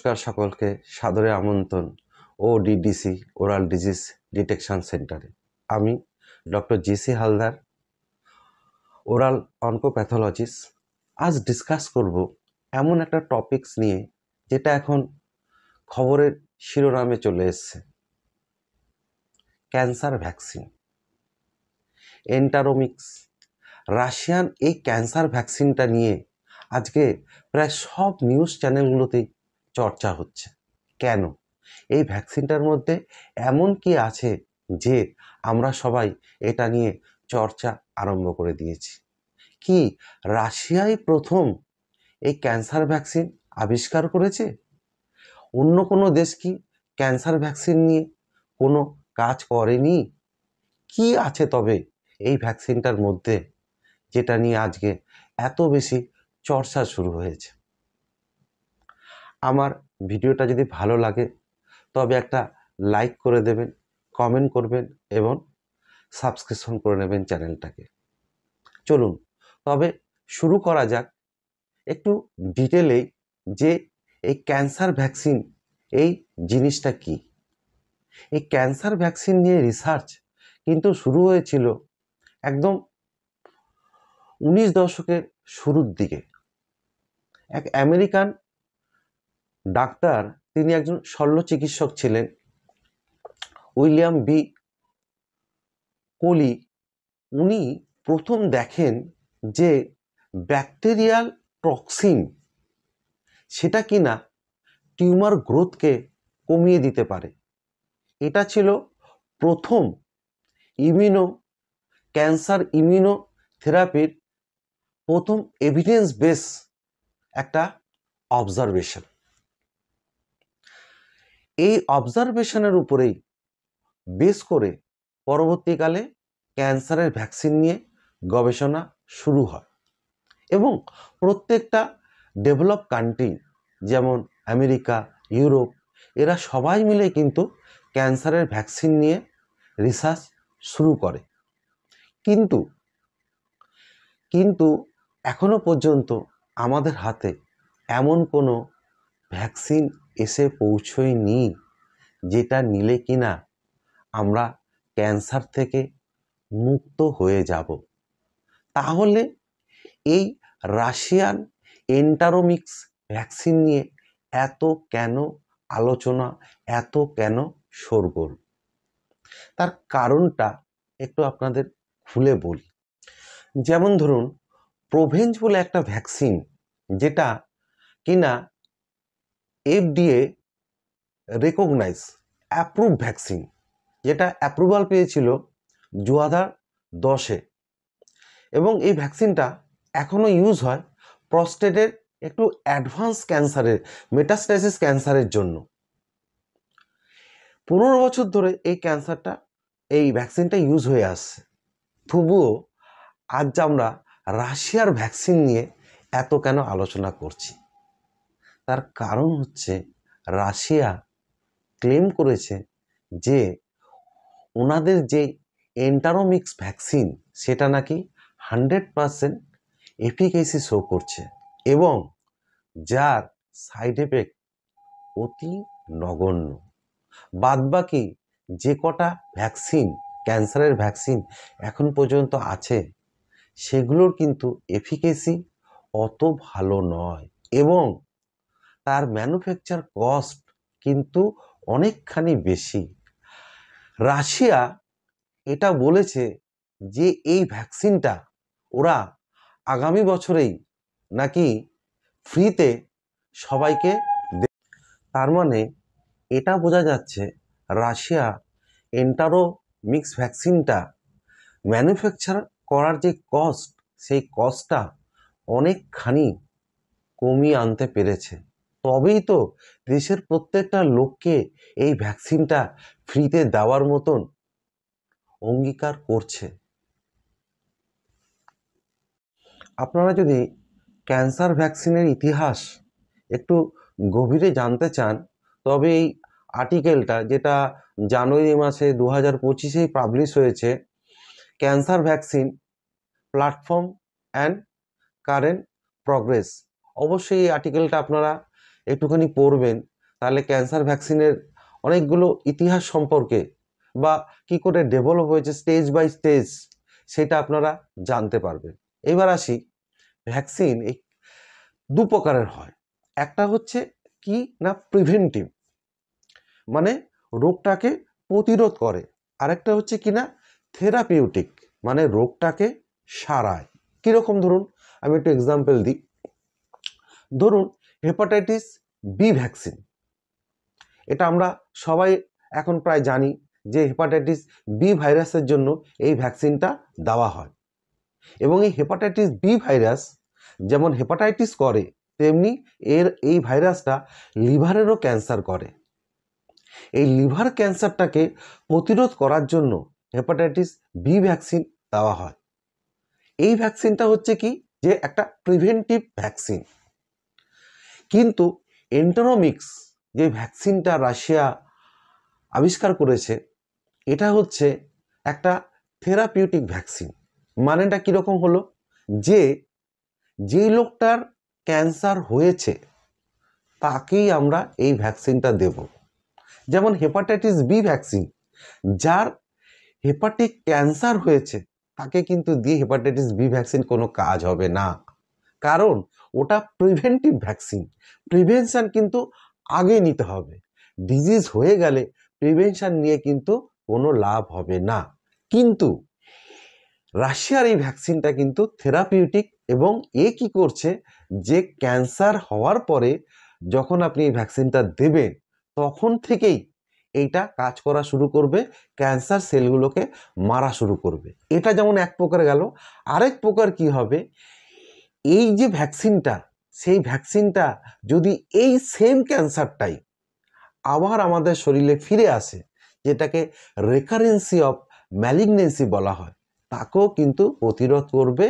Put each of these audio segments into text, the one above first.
নমস্কার সকলকে সাদরে আমন্ত্রণ ODDC ওরাল ডিজিজ ডিটেকশন সেন্টারে। আমি ডক্টর JC হালদার, ওরাল অনকোপ্যাথোলজিস্ট। আজ ডিসকাস করব এমন একটা টপিকস নিয়ে যেটা এখন খবরের শিরোনামে চলে এসছে, ক্যান্সার ভ্যাকসিন, এন্টারোমিক্স। রাশিয়ান এই ক্যান্সার ভ্যাকসিনটা নিয়ে আজকে প্রায় সব নিউজ চ্যানেলগুলোতেই চর্চা হচ্ছে। কেন? এই ভ্যাকসিনটার মধ্যে এমন কি আছে যে আমরা সবাই এটা নিয়ে চর্চা আরম্ভ করে দিয়েছি? কি রাশিয়াই প্রথম এই ক্যান্সার ভ্যাকসিন আবিষ্কার করেছে? অন্য কোনো দেশ কি ক্যান্সার ভ্যাকসিন নিয়ে কোনো কাজ করেনি? কি আছে তবে এই ভ্যাকসিনটার মধ্যে যেটা নিয়ে আজকে এত বেশি চর্চা শুরু হয়েছে? আমার ভিডিওটা যদি ভালো লাগে তবে একটা লাইক করে দেবেন, কমেন্ট করবেন এবং সাবস্ক্রিপশন করে নেবেন চ্যানেলটাকে। চলুন তবে শুরু করা যাক একটু ডিটেলেই, যে এই ক্যান্সার ভ্যাকসিন এই জিনিসটা কি। এই ক্যান্সার ভ্যাকসিন নিয়ে রিসার্চ কিন্তু শুরু হয়েছিল একদম 19 দশকের শুরুর দিকে। এক আমেরিকান ডাক্তার, তিনি একজন শল্য চিকিৎসক ছিলেন, উইলিয়াম বি কোলি। উনি প্রথম দেখেন যে ব্যাকটেরিয়াল টক্সিন সেটা কিনা টিউমার গ্রোথকে কমিয়ে দিতে পারে। এটা ছিল প্রথম ক্যান্সার ইমিউনোথেরাপির প্রথম এভিডেন্স বেস একটা অবজারভেশন। এই অবজারভেশনের উপরেই বেস করে পরবর্তীকালে ক্যান্সারের ভ্যাকসিন নিয়ে গবেষণা শুরু হয় এবং প্রত্যেকটা ডেভেলপ কান্ট্রি যেমন আমেরিকা, ইউরোপ, এরা সবাই মিলে কিন্তু ক্যান্সারের ভ্যাকসিন নিয়ে রিসার্চ শুরু করে। কিন্তু এখনো পর্যন্ত আমাদের হাতে এমন কোনো ভ্যাকসিন এসে পৌঁছয়নি যেটা নিলে কিনা আমরা ক্যান্সার থেকে মুক্ত হয়ে যাব। তাহলে এই রাশিয়ান এন্টারোমিক্স ভ্যাকসিন নিয়ে এত কেন আলোচনা, এত কেন শোরগোল? তার কারণটা একটু আপনাদের খুলে বলি। যেমন ধরুন, প্রোভেঞ্জ বলে একটা ভ্যাকসিন, যেটা কিনা FDA রেকগনাইজ অ্যাপ্রুভ ভ্যাকসিন, যেটা অ্যাপ্রুভাল পেয়েছিল 2010-এ, এবং এই ভ্যাকসিনটা এখনো ইউজ হয় প্রস্টেটের একটু অ্যাডভান্স ক্যান্সারের, মেটাস্টাসিস ক্যান্সারের জন্য। 15 বছর ধরে এই ভ্যাকসিনটা ইউজ হয়ে আসছে। তবুও আজ আমরা রাশিয়ার ভ্যাকসিন নিয়ে এত কেন আলোচনা করছি? তার কারণ হচ্ছে, রাশিয়া ক্লেম করেছে যে ওনাদের যে এন্টারোমিক্স ভ্যাকসিন সেটা নাকি 100% এফিকেসি শো করছে এবং যার সাইড এফেক্ট অতি নগণ্য। বাদবাকি যে কটা ভ্যাকসিন, ক্যান্সারের ভ্যাকসিন এখন পর্যন্ত আছে, সেগুলোর কিন্তু এফিকেসি অত ভালো নয় এবং তার ম্যানুফ্যাকচার কস্ট কিন্তু অনেকখানি বেশি। রাশিয়া এটা বলেছে যে এই ভ্যাকসিনটা ওরা আগামী বছরেই নাকি ফ্রিতে সবাইকে দেবে। তার মানে এটা বোঝা যাচ্ছে রাশিয়া এন্টারোমিক্স ভ্যাকসিনটা ম্যানুফ্যাকচার করার যে কস্ট, সেই কস্টটা অনেকখানি কমিয়ে আনতে পেরেছে। তবেই তো দেশের প্রত্যেকটা লোককে এই ভ্যাকসিনটা ফ্রিতে দেওয়ার মতন অঙ্গীকার করছে। আপনারা যদি ক্যান্সার ভ্যাকসিনের ইতিহাস একটু গভীরে জানতে চান, তবে এই আর্টিকেলটা, যেটা জানুয়ারি মাসে 2025-এ পাবলিশ হয়েছে, cancer vaccine platform and current progress, অবশ্যই এই আর্টিকেলটা আপনারা একটুখানি পড়বেন। তাহলে ক্যান্সার ভ্যাকসিনের অনেকগুলো ইতিহাস সম্পর্কে বা কি করে ডেভেলপ হয়েছে স্টেজ বাই স্টেজ সেটা আপনারা জানতে পারবেন। এবার আসি, ভ্যাকসিন এই দু প্রকারের হয়। একটা হচ্ছে কি না প্রিভেন্টিভ, মানে রোগটাকে প্রতিরোধ করে। আরেকটা হচ্ছে কি না থেরাপিউটিক, মানে রোগটাকে সারায়। কীরকম ধরুন আমি একটু এক্সাম্পল দিই। ধরুন হেপাটাইটিস বি ভ্যাকসিন, এটা আমরা সবাই এখন প্রায় জানি যে হেপাটাইটিস বি ভাইরাসের জন্য এই ভ্যাকসিনটা দেওয়া হয়। এবং এই হেপাটাইটিস বি ভাইরাস যেমন হেপাটাইটিস করে, তেমনি এই ভাইরাসটা লিভারেরও ক্যান্সার করে। এই লিভার ক্যান্সারটাকে প্রতিরোধ করার জন্য হেপাটাইটিস বি ভ্যাকসিন দেওয়া হয়। এই ভ্যাকসিনটা হচ্ছে কি যে একটা প্রিভেন্টিভ ভ্যাকসিন। কিন্তু এন্টারোমিক্স যে ভ্যাকসিনটা রাশিয়া আবিষ্কার করেছে, এটা হচ্ছে একটা থেরাপিউটিক ভ্যাকসিন। মানেটা কীরকম হলো, যে লোকটার ক্যান্সার হয়েছে তাকেই আমরা এই ভ্যাকসিনটা দেব। যেমন হেপাটাইটিস বি ভ্যাকসিন, যার হেপাটিক ক্যান্সার হয়েছে তাকে কিন্তু দিয়ে হেপাটাইটিস বি ভ্যাকসিন কোনো কাজ হবে না, কারণ ওটা প্রিভেন্টিভ ভ্যাকসিন। প্রিভেনশন কিন্তু আগে নিতে হবে। ডিজিজ হয়ে গেলে প্রিভেনশন নিয়ে কিন্তু কোনো লাভ হবে না। কিন্তু রাশিয়ার এই ভ্যাকসিনটা কিন্তু থেরাপিউটিক, এবং এ কি করছে যে ক্যান্সার হওয়ার পরে যখন আপনি এই ভ্যাকসিনটা দেবেন তখন থেকেই এইটা কাজ করা শুরু করবে, ক্যান্সার সেলগুলোকে মারা শুরু করবে। এটা যেমন এক প্রকার গেল। আরেক প্রকার কি হবে, এই যে ভ্যাকসিনটা, সেই ভ্যাকসিনটা যদি এই সেম ক্যান্সারটাই আবার আমাদের শরীরে ফিরে আসে, যেটাকে রেকারেন্সি অফ ম্যালিগনেন্সি বলা হয়, তাকেও কিন্তু প্রতিরোধ করবে।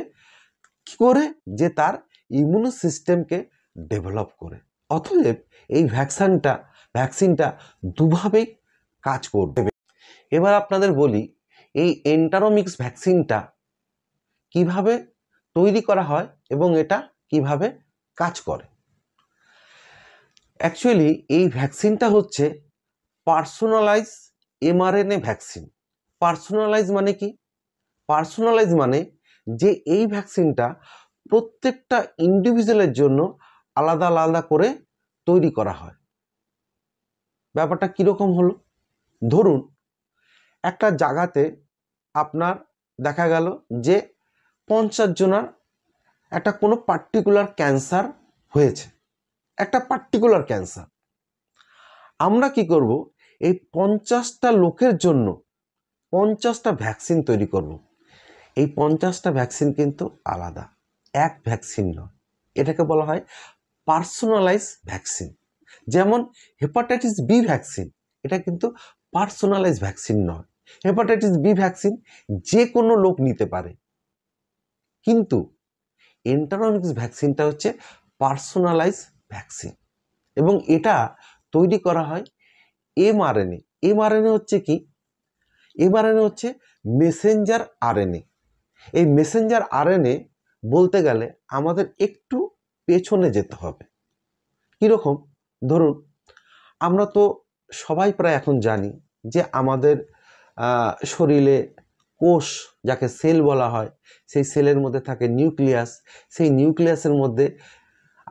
কি করে, যে তার ইমিউনো সিস্টেমকে ডেভেলপ করে। অতএব এই ভ্যাকসিনটা দুভাবেই কাজ করবে। এবার আপনাদের বলি এই এন্টারোমিক্স ভ্যাকসিনটা কিভাবে তৈরি করা হয় এবং এটা কিভাবে কাজ করে। অ্যাকচুয়ালি এই ভ্যাকসিনটা হচ্ছে পার্সোনালাইজ এমআরএনএ ভ্যাকসিন। পার্সোনালাইজ মানে কি? পার্সোনালাইজ মানে যে এই ভ্যাকসিনটা প্রত্যেকটা ইন্ডিভিজুয়ালের জন্য আলাদা আলাদা করে তৈরি করা হয়। ব্যাপারটা কীরকম হলো, ধরুন একটা জায়গাতে আপনার দেখা গেল যে 50 জনের একটা কোনো পার্টিকুলার ক্যান্সার হয়েছে, একটা পার্টিকুলার ক্যান্সার। আমরা কি করব, এই 50টা লোকের জন্য 50টা ভ্যাকসিন তৈরি করব। এই 50টা ভ্যাকসিন কিন্তু আলাদা, এক ভ্যাকসিন নয়। এটাকে বলা হয় পার্সোনালাইজ ভ্যাকসিন। যেমন হেপাটাইটিস বি ভ্যাকসিন, এটা কিন্তু পার্সোনালাইজ ভ্যাকসিন নয়। হেপাটাইটিস বি ভ্যাকসিন যে কোনো লোক নিতে পারে, কিন্তু এন্টারোমিক্স ভ্যাকসিনটা হচ্ছে পার্সোনালাইজ ভ্যাকসিন, এবং এটা তৈরি করা হয় এমআরএনএ। এমআরএনএ হচ্ছে কি? এমআরএনএ হচ্ছে মেসেঞ্জার আরএনএ। এই মেসেঞ্জার আরএনএ বলতে গেলে আমাদের একটু পেছনে যেতে হবে। কীরকম, ধরুন আমরা তো সবাই প্রায় এখন জানি যে আমাদের শরীরে কোষ, যাকে সেল বলা হয়, সেই সেলের মধ্যে থাকে নিউক্লিয়াস। সেই নিউক্লিয়াসের মধ্যে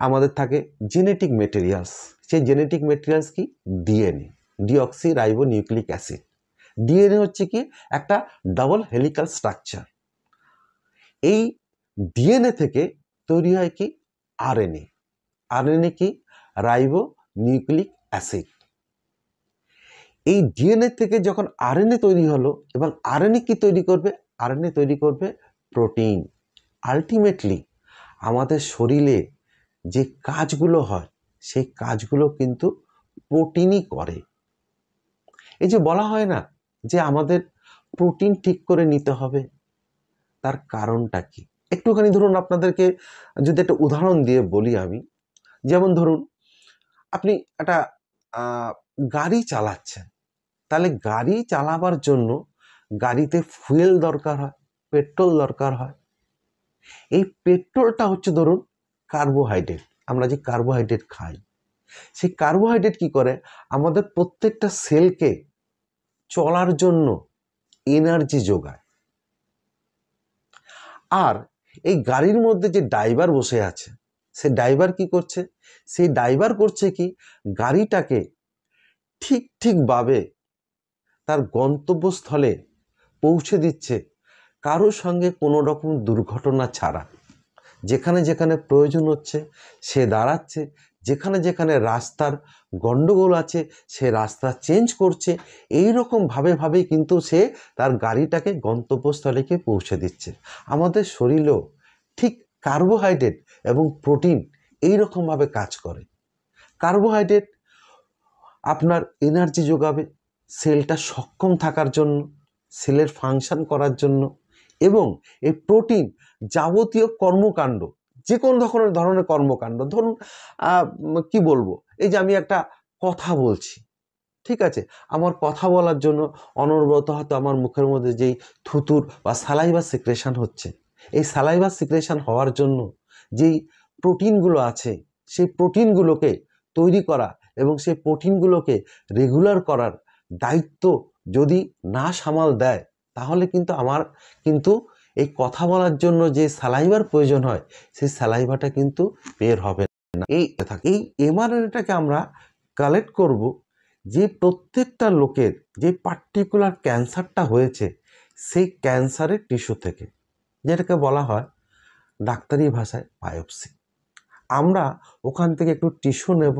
আমাদের থাকে জেনেটিক মেটেরিয়ালস। সেই জেনেটিক মেটেরিয়ালস কি? DNA, deoxy ribo nucleic acid. DNA হচ্ছে কি একটা ডাবল হেলিক্যাল স্ট্রাকচার। এই ডিএনএ থেকে তৈরি হয় কি আরএনএ। আরএনএ কি? Ribo nucleic acid. এই ডিএনএ থেকে যখন আরএনএ তৈরি হলো, এবং আরএনএ কি তৈরি করবে? আরএনএ তৈরি করবে প্রোটিন। আলটিমেটলি আমাদের শরীরে যে কাজগুলো হয় সেই কাজগুলো কিন্তু প্রোটিনই করে। এই যে বলা হয় না যে আমাদের প্রোটিন ঠিক করে নিতে হবে, তার কারণটা কি? একটুখানি ধরুন আপনাদেরকে যদি একটা উদাহরণ দিয়ে বলি আমি, যেমন ধরুন আপনি একটা গাড়ি চালাচ্ছেন, তাহলে গাড়ি চালাবার জন্য গাড়িতে ফুয়েল দরকার হয়, পেট্রোল দরকার হয়। এই পেট্রোলটা হচ্ছে ধরুন কার্বোহাইড্রেট, আমরা যে কার্বোহাইড্রেট খাই, সেই কার্বোহাইড্রেট কি করে, আমাদের প্রত্যেকটা সেলকে চলার জন্য এনার্জি যোগায়। আর এই গাড়ির মধ্যে যে ড্রাইভার বসে আছে, সে ড্রাইভার কি করছে, সেই ড্রাইভার করছে কি, গাড়িটাকে ঠিকভাবে তার গন্তব্যস্থলে পৌঁছে দিচ্ছে, কারোর সঙ্গে কোনো রকম দুর্ঘটনা ছাড়া। যেখানে যেখানে প্রয়োজন হচ্ছে সে দাঁড়াচ্ছে, যেখানে যেখানে রাস্তার গন্ডগোল আছে সে রাস্তা চেঞ্জ করছে। এই রকম ভাবে কিন্তু সে তার গাড়িটাকে গন্তব্যস্থলে পৌঁছে দিচ্ছে। আমাদের শরীরেও ঠিক কার্বোহাইড্রেট এবং প্রোটিন এই রকমভাবে কাজ করে। কার্বোহাইড্রেট আপনার এনার্জি যোগাবে, সেলটা সক্ষম থাকার জন্য, সেলের ফাংশন করার জন্য। এবং এই প্রোটিন যাবতীয় কর্মকাণ্ড, যে কোনো ধরনের কর্মকাণ্ড, ধরুন কি বলবো, এই যে আমি একটা কথা বলছি, ঠিক আছে, আমার কথা বলার জন্য অনবরত হয়তো আমার মুখের মধ্যে যেই থুতুর বা সালাইভা সিক্রেশন হচ্ছে, এই সালাইভা সিক্রেশন হওয়ার জন্য যেই প্রোটিনগুলো আছে, সেই প্রোটিনগুলোকে তৈরি করা এবং সেই প্রোটিনগুলোকে রেগুলার করার দায়িত্ব যদি না সামাল দেয়, তাহলে কিন্তু আমার এই কথা বলার জন্য যে সালাইভার প্রয়োজন হয়, সেই সালাইভাটা কিন্তু বের হবে না। এই এমআরএনএটাকে আমরা কালেক্ট করব যে প্রত্যেকটা লোকের যে পার্টিকুলার ক্যান্সারটা হয়েছে সেই ক্যান্সারের টিস্যু থেকে, যেটাকে বলা হয় ডাক্তারি ভাষায় বায়োপসি। আমরা ওখান থেকে একটু টিস্যু নেব,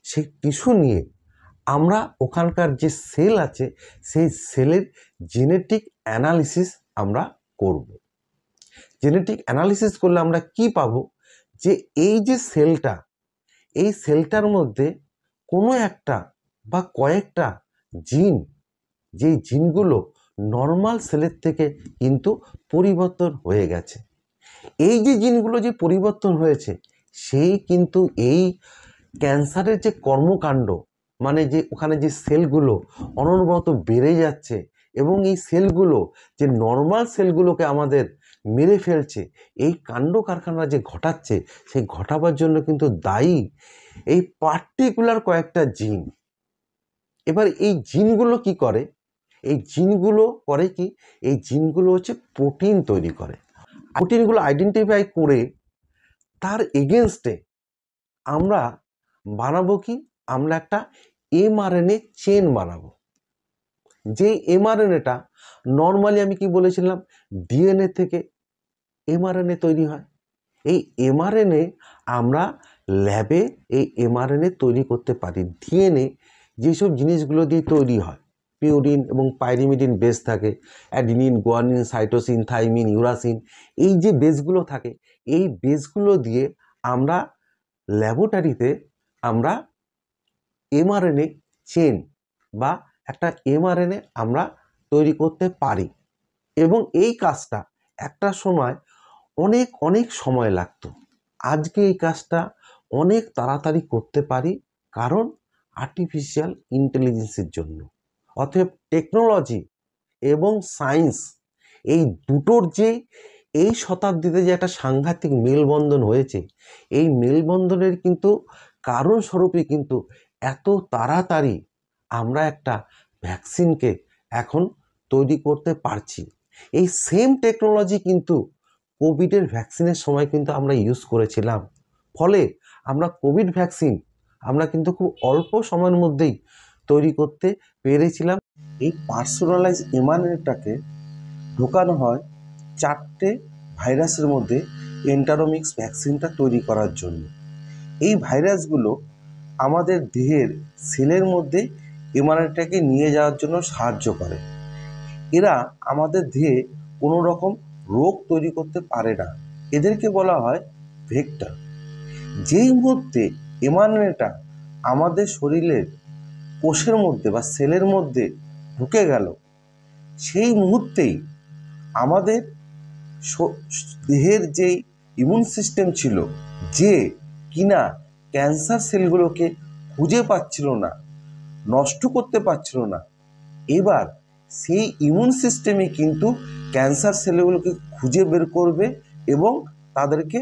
সেই টিস্যু নিয়ে আমরা ওখানকার যে সেল আছে সেই সেলের জেনেটিক অ্যানালিসিস আমরা করব। জেনেটিক অ্যানালিসিস করলে আমরা কি পাবো, যে এই যে সেলটা, এই সেলটার মধ্যে কোনো একটা বা কয়েকটা জিন, যেই জিনগুলো নর্মাল সেলের থেকে কিন্তু পরিবর্তন হয়ে গেছে। এই যে জিনগুলো যে পরিবর্তন হয়েছে, সেই কিন্তু এই ক্যান্সারের যে কর্মকাণ্ড, মানে যে ওখানে যে সেলগুলো অনবরত বেড়ে যাচ্ছে এবং এই সেলগুলো যে নর্মাল সেলগুলোকে আমাদের মেরে ফেলছে, এই কাণ্ড কারখানা যে ঘটাচ্ছে, সেই ঘটাবার জন্য কিন্তু দায়ী এই পার্টিকুলার কয়েকটা জিন। এবার এই জিনগুলো কি করে, এই জিনগুলো করে কি, এই জিনগুলো হচ্ছে প্রোটিন তৈরি করে। প্রোটিনগুলো আইডেন্টিফাই করে তার এগেনস্টে আমরা বানাবো কি, আমরা একটা এমআরএনএ চেন বানাবো। যে এমআরএনএটা নর্মালি আমি কি বলেছিলাম, ডিএনএ থেকে এমআরএনএ তৈরি হয়। এই এমআরএনএ আমরা ল্যাবে এই এমআরএনএ তৈরি করতে পারি। ডিএনএ যেসব জিনিসগুলো দিয়ে তৈরি হয়, পিউরিন এবং পাইরিমিডিন বেস থাকে, অ্যাডিনিন, গুয়ানিন, সাইটোসিন, থাইমিন, ইউরাসিন, এই যে বেসগুলো থাকে, এই বেসগুলো দিয়ে আমরা ল্যাবরেটরিতে আমরা এমআরএনএ চেন বা একটা এমআরএনএ আমরা তৈরি করতে পারি। এবং এই কাজটা একটা সময় অনেক সময় লাগতো। আজকে এই কাজটা অনেক তাড়াতাড়ি করতে পারি, কারণ আর্টিফিশিয়াল ইন্টেলিজেন্সের জন্য। অতএব টেকনোলজি এবং সায়েন্স এই দুটোর যে এই শতাব্দীতে যে একটা সাংঘাতিক মেলবন্ধন হয়েছে, এই মেলবন্ধনের কিন্তু কারণস্বরূপই কিন্তু এত তাড়াতাড়ি আমরা একটা ভ্যাকসিনকে এখন তৈরি করতে পারছি। এই সেম টেকনোলজি কিন্তু কোভিডের ভ্যাকসিনের সময় কিন্তু আমরা ইউজ করেছিলাম। ফলে আমরা কোভিড ভ্যাকসিন আমরা কিন্তু খুব অল্প সময়ের মধ্যেই তৈরি করতে পেরেছিলাম। এই পার্সোনালাইজ এমআরএনএটাকে ঢোকানো হয় 4টে ভাইরাসের মধ্যে এন্টারোমিক্স ভ্যাকসিনটা তৈরি করার জন্য। এই ভাইরাসগুলো আমাদের দেহের সেলের মধ্যে এমআরএনএটাকে নিয়ে যাওয়ার জন্য সাহায্য করে। এরা আমাদের দেহে কোনো রকম রোগ তৈরি করতে পারে না, এদেরকে বলা হয় ভেক্টর। যেই মুহূর্তে এমআরএনএটা আমাদের শরীরের কোষের মধ্যে বা সেলের মধ্যে ঢুকে গেল, সেই মুহূর্তেই আমাদের দেহের যেই ইমিউন সিস্টেম ছিল, যে কিনা ক্যান্সার সেলগুলোকে খুঁজে পাচ্ছিল না, নষ্ট করতে পারছিল না, এবার সেই ইমিউন সিস্টেমই কিন্তু ক্যান্সার সেলগুলোকে খুঁজে বের করবে এবং তাদেরকে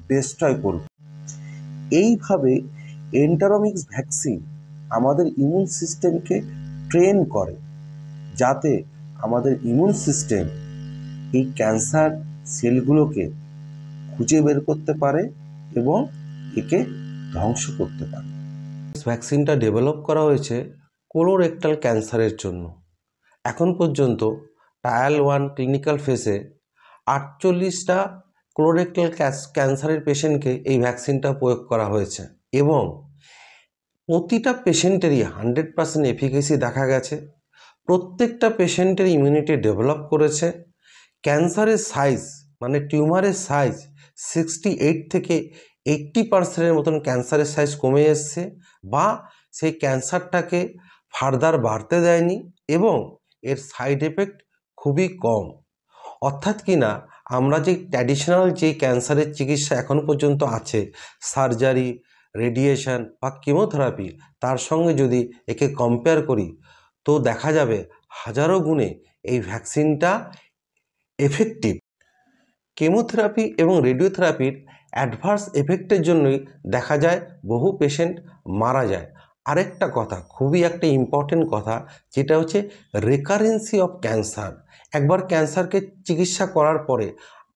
ডিস্ট্রয় করবে। এইভাবে এন্টারোমিক্স ভ্যাকসিন আমাদের ইমিউন সিস্টেমকে ট্রেন করে, যাতে আমাদের ইমিউন সিস্টেম এই ক্যান্সার সেলগুলোকে খুঁজে বের করতে পারে এবং একে ধ্বংস করতে পারে। ভ্যাকসিনটা ডেভেলপ করা হয়েছে কোলোরেক্টাল ক্যান্সারের জন্য। এখন পর্যন্ত ট্রায়াল 1 ক্লিনিক্যাল ফেজে 48টা কোলোরেক্টাল ক্যান্সারের পেশেন্টকে এই ভ্যাকসিনটা প্রয়োগ করা হয়েছে এবং প্রতিটা পেশেন্টেরই 100% এফিকেসি দেখা গেছে। প্রত্যেকটা পেশেন্টের ইমিউনিটি ডেভেলপ করেছে। ক্যান্সারের সাইজ মানে টিউমারের সাইজ 68 থেকে 80%-এর মতন ক্যান্সারের সাইজ কমে এসছে, বা সেই ক্যান্সারটাকে ফার্দার বাড়তে দেয়নি এবং এর সাইড এফেক্ট খুবই কম। অর্থাৎ কি না, আমরা যে ট্র্যাডিশনাল যে ক্যান্সারের চিকিৎসা এখন পর্যন্ত আছে, সার্জারি, রেডিয়েশন বা কেমোথেরাপি, তার সঙ্গে যদি একে কম্পেয়ার করি তো দেখা যাবে হাজারো গুণে এই ভ্যাকসিনটা এফেক্টিভ। কেমোথেরাপি এবং রেডিওথেরাপির অ্যাডভার্স এফেক্টের জন্যই দেখা যায় বহু পেশেন্ট মারা যায়। আরেকটা কথা, খুবই একটা ইম্পর্টেন্ট কথা, যেটা হচ্ছে রেকারেন্সি অফ ক্যান্সার। একবার ক্যান্সারকে চিকিৎসা করার পরে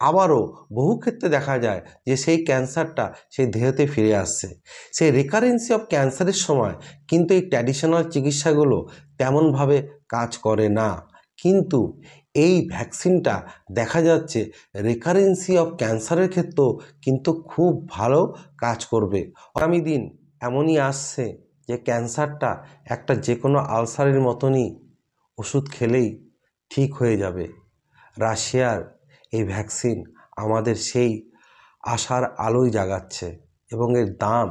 আবারও বহু ক্ষেত্রে দেখা যায় যে সেই ক্যান্সারটা সেই দেহতে ফিরে আসছে। সেই রেকারেন্সি অফ ক্যান্সারের সময় কিন্তু এই ট্র্যাডিশনাল চিকিৎসাগুলো তেমনভাবে কাজ করে না, কিন্তু এই ভ্যাকসিনটা দেখা যাচ্ছে রেকারেন্সি অফ ক্যান্সারের ক্ষেত্রেও কিন্তু খুব ভালো কাজ করবে। আগামী দিন এমনই আসছে যে ক্যান্সারটা একটা যে কোনো আলসারের মতনই ওষুধ খেলেই ঠিক হয়ে যাবে। রাশিয়ার এই ভ্যাকসিন আমাদের সেই আশার আলোয় জাগাচ্ছে এবং এর দাম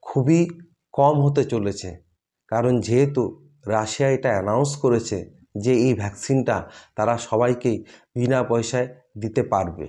খুবই কম হতে চলেছে, কারণ যেহেতু রাশিয়া এটা অ্যানাউন্স করেছে যে এই ভ্যাকসিনটা তারা সবাইকেই বিনা পয়সায় দিতে পারবে।